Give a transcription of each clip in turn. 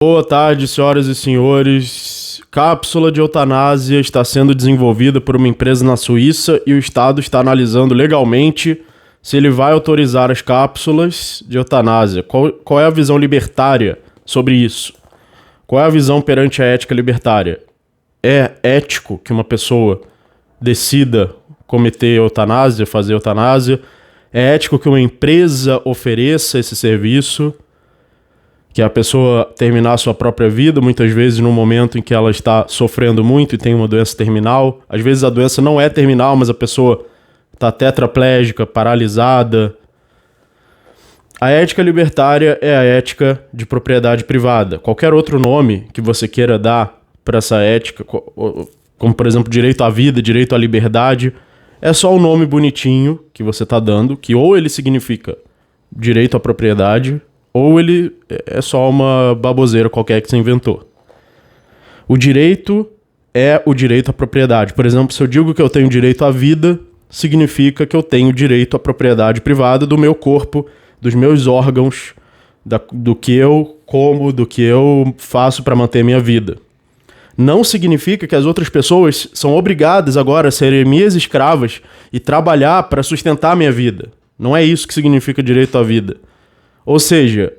Boa tarde, senhoras e senhores. Cápsula de eutanásia está sendo desenvolvida por uma empresa na Suíça e o Estado está analisando legalmente se ele vai autorizar as cápsulas de eutanásia. Qual é a visão libertária sobre isso? Qual é a visão perante a ética libertária? É ético que uma pessoa decida cometer eutanásia, fazer eutanásia? É ético que uma empresa ofereça esse serviço? Que a pessoa terminar a sua própria vida, muitas vezes no momento em que ela está sofrendo muito e tem uma doença terminal. Às vezes a doença não é terminal, mas a pessoa está tetraplégica, paralisada. A ética libertária é a ética de propriedade privada. Qualquer outro nome que você queira dar para essa ética, como por exemplo direito à vida, direito à liberdade, é só um nome bonitinho que você está dando, que ou ele significa direito à propriedade, ou ele é só uma baboseira qualquer que você inventou. O direito é o direito à propriedade. Por exemplo, se eu digo que eu tenho direito à vida, significa que eu tenho direito à propriedade privada do meu corpo, dos meus órgãos, do que eu como, do que eu faço para manter minha vida. Não significa que as outras pessoas são obrigadas agora a serem minhas escravas e trabalhar para sustentar a minha vida. Não é isso que significa direito à vida. Ou seja,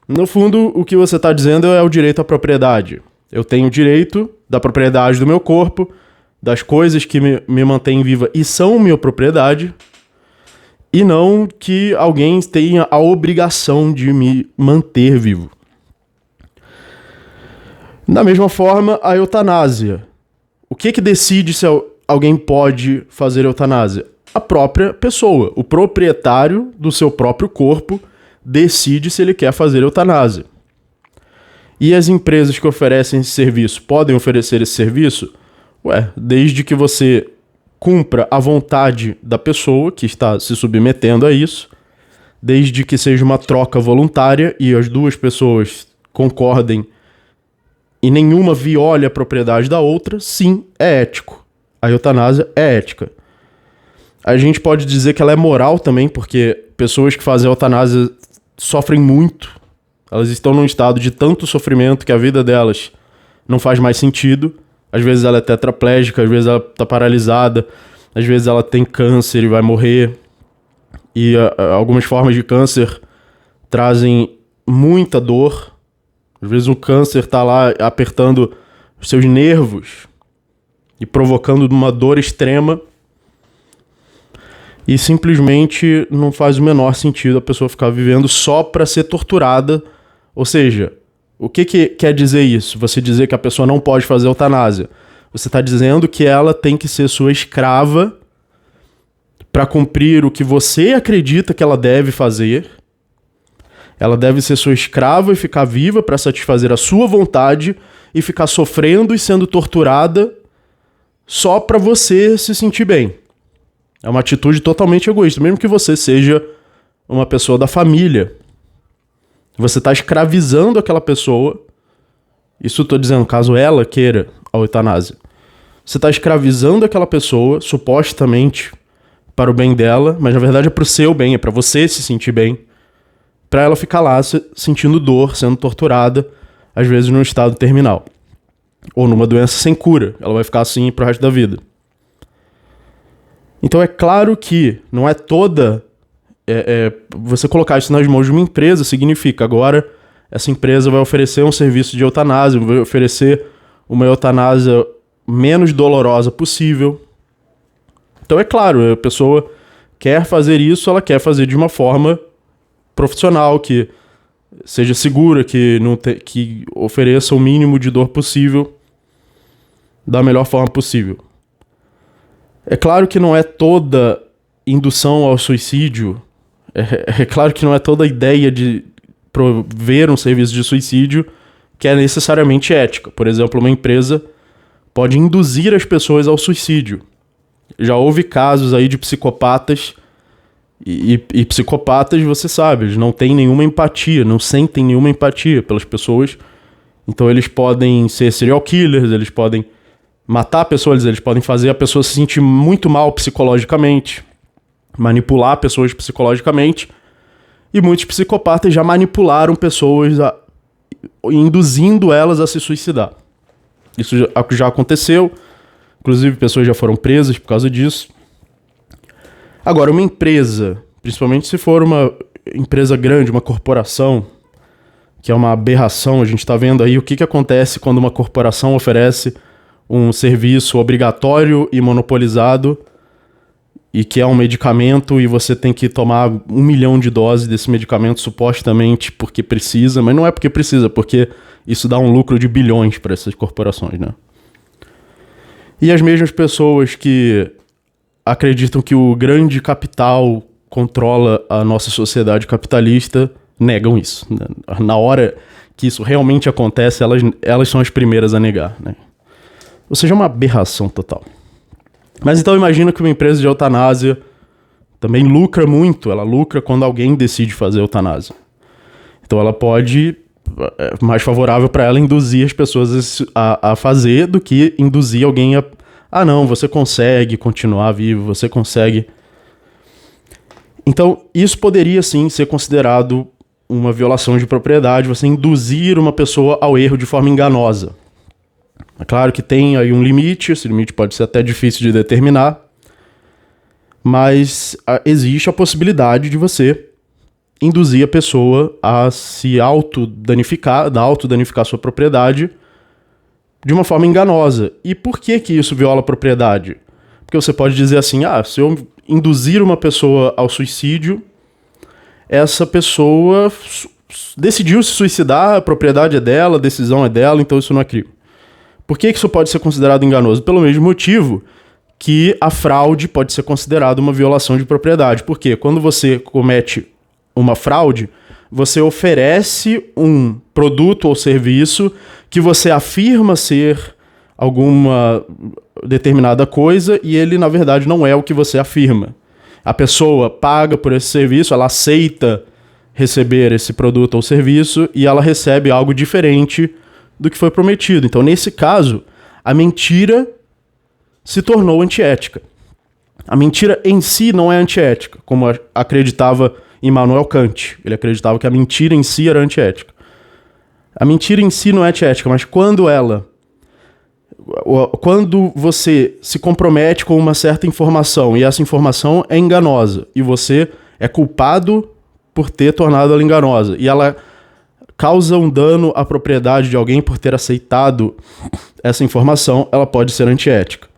no fundo, o que você está dizendo é o direito à propriedade. Eu tenho o direito da propriedade do meu corpo, das coisas que me mantêm viva e são minha propriedade, e não que alguém tenha a obrigação de me manter vivo. Da mesma forma, a eutanásia. O que decide se alguém pode fazer eutanásia? A própria pessoa, o proprietário do seu próprio corpo, decide se ele quer fazer eutanásia. E as empresas que oferecem esse serviço podem oferecer esse serviço? Desde que você cumpra a vontade da pessoa que está se submetendo a isso, desde que seja uma troca voluntária e as duas pessoas concordem e nenhuma viole a propriedade da outra, sim, é ético. A eutanásia é ética. A gente pode dizer que ela é moral também, porque pessoas que fazem eutanásia sofrem muito. Elas estão num estado de tanto sofrimento que a vida delas não faz mais sentido. Às vezes ela é tetraplégica, às vezes ela está paralisada, às vezes ela tem câncer e vai morrer. E algumas formas de câncer trazem muita dor. Às vezes o câncer está lá apertando os seus nervos e provocando uma dor extrema. E simplesmente não faz o menor sentido a pessoa ficar vivendo só para ser torturada. Ou seja, o que quer dizer isso? Você dizer que a pessoa não pode fazer eutanásia. Você está dizendo que ela tem que ser sua escrava para cumprir o que você acredita que ela deve fazer. Ela deve ser sua escrava e ficar viva para satisfazer a sua vontade e ficar sofrendo e sendo torturada só para você se sentir bem. É uma atitude totalmente egoísta, mesmo que você seja uma pessoa da família. Você está escravizando aquela pessoa. Isso eu estou dizendo, caso ela queira a eutanásia. Você está escravizando aquela pessoa, supostamente, para o bem dela, mas na verdade é para o seu bem, é para você se sentir bem. Para ela ficar lá sentindo dor, sendo torturada, às vezes num estado terminal. Ou numa doença sem cura. Ela vai ficar assim pro resto da vida. Então é claro que não é toda... você colocar isso nas mãos de uma empresa significa agora essa empresa vai oferecer um serviço de eutanásia, vai oferecer uma eutanásia menos dolorosa possível. Então é claro, a pessoa quer fazer isso, ela quer fazer de uma forma profissional, que seja segura, que ofereça o mínimo de dor possível da melhor forma possível. É claro que não é toda indução ao suicídio, é claro que não é toda ideia de prover um serviço de suicídio que é necessariamente ética. Por exemplo, uma empresa pode induzir as pessoas ao suicídio. Já houve casos aí de psicopatas, e psicopatas, você sabe, eles não têm nenhuma empatia, não sentem nenhuma empatia pelas pessoas. Então eles podem ser serial killers, eles podem matar pessoas, eles podem fazer a pessoa se sentir muito mal psicologicamente, manipular pessoas psicologicamente, e muitos psicopatas já manipularam pessoas induzindo elas a se suicidar. Isso já aconteceu, inclusive pessoas já foram presas por causa disso. Agora, uma empresa, principalmente se for uma empresa grande, uma corporação, que é uma aberração, a gente está vendo aí o que acontece quando uma corporação oferece um serviço obrigatório e monopolizado e que é um medicamento e você tem que tomar 1 milhão de doses desse medicamento supostamente porque precisa, mas não é porque precisa, porque isso dá um lucro de bilhões para essas corporações, né? E as mesmas pessoas que acreditam que o grande capital controla a nossa sociedade capitalista negam isso, né? Na hora que isso realmente acontece, elas são as primeiras a negar, né? Ou seja, é uma aberração total. Mas então imagina que uma empresa de eutanásia também lucra muito. Ela lucra quando alguém decide fazer eutanásia. Então ela pode, é mais favorável para ela induzir as pessoas a fazer do que induzir alguém a... Ah não, você consegue continuar vivo, você consegue... Então isso poderia sim ser considerado uma violação de propriedade, você induzir uma pessoa ao erro de forma enganosa. É claro que tem aí um limite, esse limite pode ser até difícil de determinar, mas existe a possibilidade de você induzir a pessoa a se autodanificar sua propriedade de uma forma enganosa. E por que isso viola a propriedade? Porque você pode dizer assim, se eu induzir uma pessoa ao suicídio, essa pessoa decidiu se suicidar, a propriedade é dela, a decisão é dela, então isso não é crime. Por que isso pode ser considerado enganoso? Pelo mesmo motivo que a fraude pode ser considerada uma violação de propriedade. Porque quando você comete uma fraude, você oferece um produto ou serviço que você afirma ser alguma determinada coisa e ele, na verdade, não é o que você afirma. A pessoa paga por esse serviço, ela aceita receber esse produto ou serviço e ela recebe algo diferente do que foi prometido. Então, nesse caso, a mentira se tornou antiética. A mentira em si não é antiética, como acreditava Immanuel Kant. Ele acreditava que a mentira em si era antiética. A mentira em si não é antiética, mas quando você se compromete com uma certa informação e essa informação é enganosa e você é culpado por ter tornado ela enganosa e ela causa um dano à propriedade de alguém por ter aceitado essa informação, ela pode ser antiética.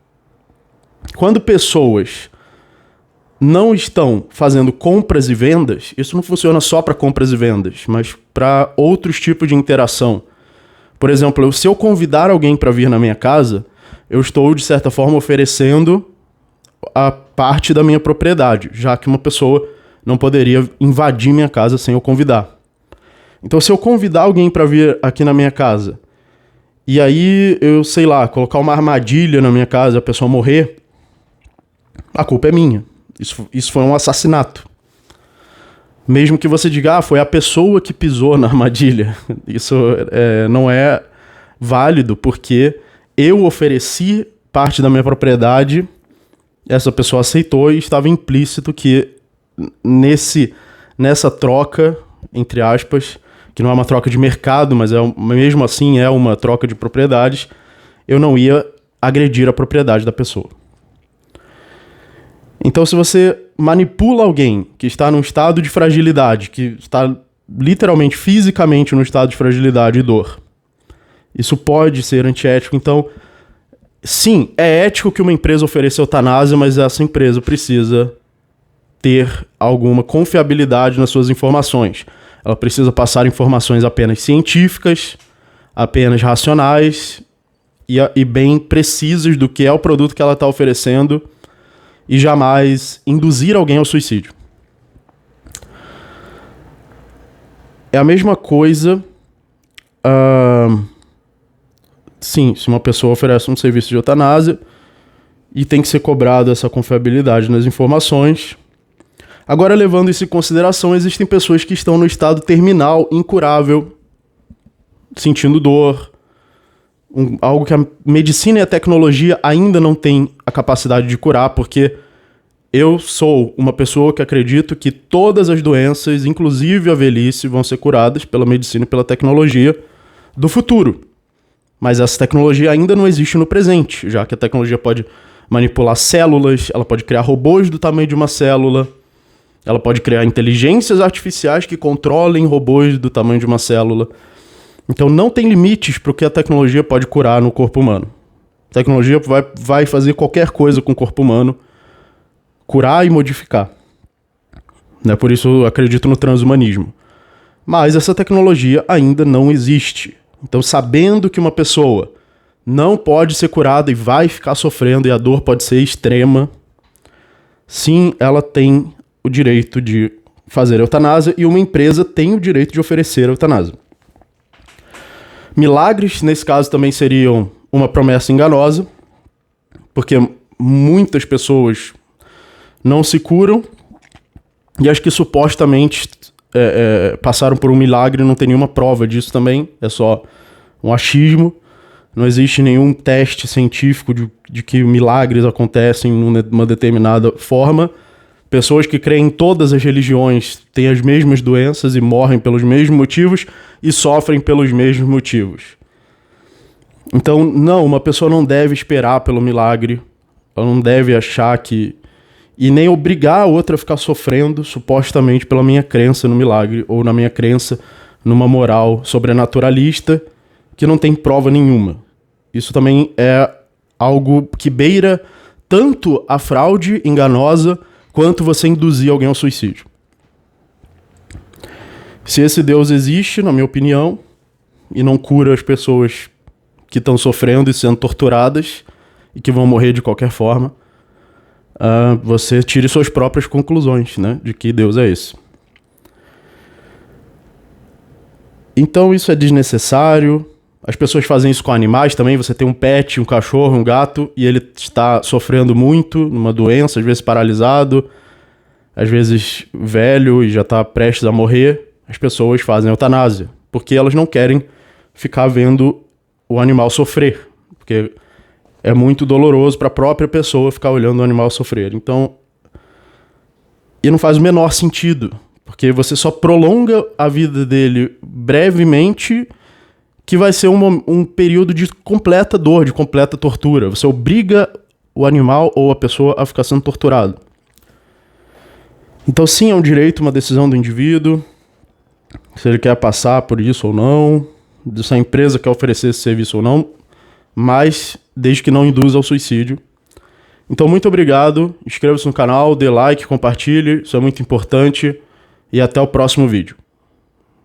Quando pessoas não estão fazendo compras e vendas, isso não funciona só para compras e vendas, mas para outros tipos de interação. Por exemplo, se eu convidar alguém para vir na minha casa, eu estou, de certa forma, oferecendo a parte da minha propriedade, já que uma pessoa não poderia invadir minha casa sem eu convidar. Então, se eu convidar alguém para vir aqui na minha casa, e aí eu, sei lá, colocar uma armadilha na minha casa e a pessoa morrer, a culpa é minha. Isso foi um assassinato. Mesmo que você diga, foi a pessoa que pisou na armadilha. Isso não é válido, porque eu ofereci parte da minha propriedade, essa pessoa aceitou e estava implícito que nessa troca, entre aspas, que não é uma troca de mercado, mas mesmo assim é uma troca de propriedades, eu não ia agredir a propriedade da pessoa. Então, se você manipula alguém que está num estado de fragilidade, que está literalmente, fisicamente num estado de fragilidade e dor, isso pode ser antiético. Então, sim, é ético que uma empresa ofereça eutanásia, mas essa empresa precisa ter alguma confiabilidade nas suas informações. Ela precisa passar informações apenas científicas, apenas racionais e bem precisas do que é o produto que ela está oferecendo e jamais induzir alguém ao suicídio. É a mesma coisa... sim, se uma pessoa oferece um serviço de eutanásia e tem que ser cobrado essa confiabilidade nas informações. Agora, levando isso em consideração, existem pessoas que estão no estado terminal, incurável, sentindo dor, algo que a medicina e a tecnologia ainda não têm a capacidade de curar, porque eu sou uma pessoa que acredito que todas as doenças, inclusive a velhice, vão ser curadas pela medicina e pela tecnologia, do futuro. Mas essa tecnologia ainda não existe no presente, já que a tecnologia pode manipular células, ela pode criar robôs do tamanho de uma célula, ela pode criar inteligências artificiais que controlem robôs do tamanho de uma célula. Então não tem limites para o que a tecnologia pode curar no corpo humano. A tecnologia vai fazer qualquer coisa com o corpo humano, curar e modificar. Né? Por isso eu acredito no transhumanismo. Mas essa tecnologia ainda não existe. Então, sabendo que uma pessoa não pode ser curada e vai ficar sofrendo e a dor pode ser extrema, sim, ela tem o direito de fazer eutanásia e uma empresa tem o direito de oferecer eutanásia. Milagres, nesse caso, também seriam uma promessa enganosa, porque muitas pessoas não se curam e as que supostamente passaram por um milagre não tem nenhuma prova disso também, é só um achismo, não existe nenhum teste científico de que milagres acontecem numa determinada forma. Pessoas que creem em todas as religiões têm as mesmas doenças e morrem pelos mesmos motivos e sofrem pelos mesmos motivos. Então, não, uma pessoa não deve esperar pelo milagre, ela não deve achar que... E nem obrigar a outra a ficar sofrendo, supostamente, pela minha crença no milagre, ou na minha crença numa moral sobrenaturalista, que não tem prova nenhuma. Isso também é algo que beira tanto a fraude enganosa, quanto você induzir alguém ao suicídio. Se esse Deus existe, na minha opinião, e não cura as pessoas que estão sofrendo e sendo torturadas, e que vão morrer de qualquer forma, você tire suas próprias conclusões, né, de que Deus é esse. Então isso é desnecessário. As pessoas fazem isso com animais também. Você tem um pet, um cachorro, um gato, e ele está sofrendo muito numa doença, às vezes paralisado, às vezes velho e já está prestes a morrer. As pessoas fazem eutanásia, porque elas não querem ficar vendo o animal sofrer, porque é muito doloroso para a própria pessoa ficar olhando o animal sofrer. Então, e não faz o menor sentido, porque você só prolonga a vida dele brevemente, que vai ser um período de completa dor, de completa tortura. Você obriga o animal ou a pessoa a ficar sendo torturado. Então sim, é um direito, uma decisão do indivíduo, se ele quer passar por isso ou não, se a empresa quer oferecer esse serviço ou não, mas desde que não induza ao suicídio. Então muito obrigado, inscreva-se no canal, dê like, compartilhe, isso é muito importante, e até o próximo vídeo.